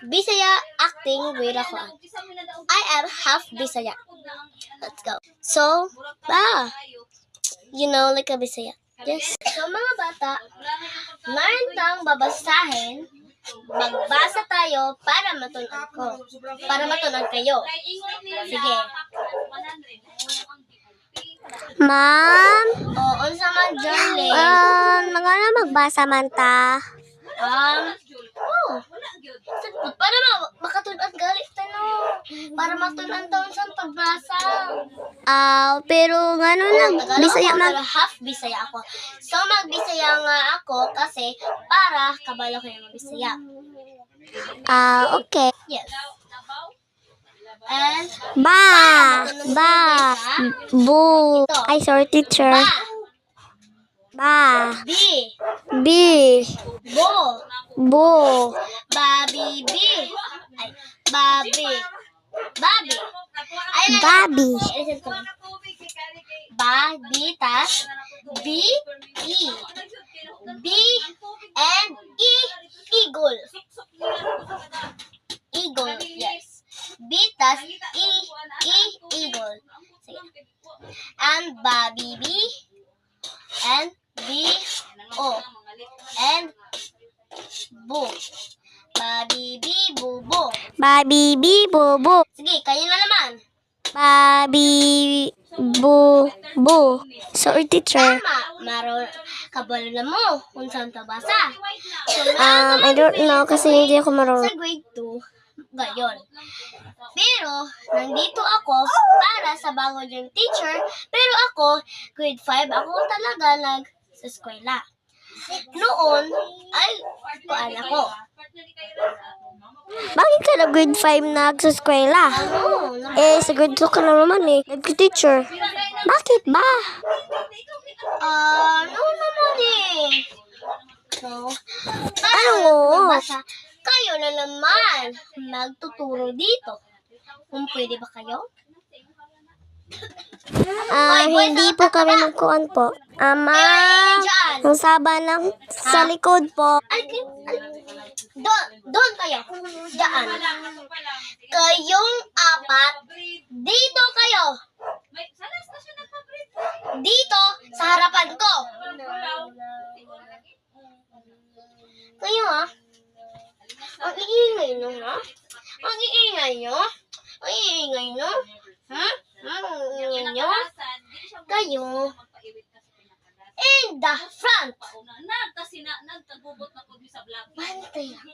Bisaya acting with ako. I am half Bisaya. Let's go. So, like a Bisaya. Yes. So, mga bata, meron tang babasahin. Magbasa tayo para matunan ko. Para matunan kayo. Sige. Ma'am, Unsa man dyan, Le? magana magbasa man ta. Para makatunan galit no. Para matunan taon sa pagbasa. Pero ngano lang, Bisaya Pero man. half Bisaya ako. So, magbisaya nga ako kasi para kabalo ko yung magbisaya. Okay. Yes. And, Ba, bu. Ay, sorry, teacher. Ba, B, bi, bo, bu, babi, B. Ay, babi. Babi. Ay, babi, listen to me. Babi, tas, B, E. B, and E, eagle. Eagle, yes. B, tas, E, eagle. Sige. And babi, B, and B, O. And bu. Babi, B, bu, bu. babi, bi, bu, bu. Sige, kayo na naman. Babi, bu, bu. Sorry, teacher. Tama. Kabalo na mo kung saan tabasa. So, I don't know kasi hindi ako marunong. sa grade 2, gayon. Pero, nandito ako para sa bago yung teacher. Pero ako, grade 5, ako talaga sa eskwela. Noon, ay, kuan ako. Bakit ka na grade 5 nagsaskwela? Sa grade 2 ka na naman eh. Nag-teacher. Bakit ba? No naman eh. So, Ano? basta, kayo na naman magtuturo dito. Kung pwede ba kayo? Hindi po kami magkuhan po. Diyan. Ang saba ng sa likod po. Doon kayo. Diyan. Kayong apat, dito kayo. Dito, sa harapan ko. Kayo ang iingay nyo ha? Ang iingay nyo? Ang iingay nyo? Ang iingay nyo? Kayo, in the front. Bantay ako.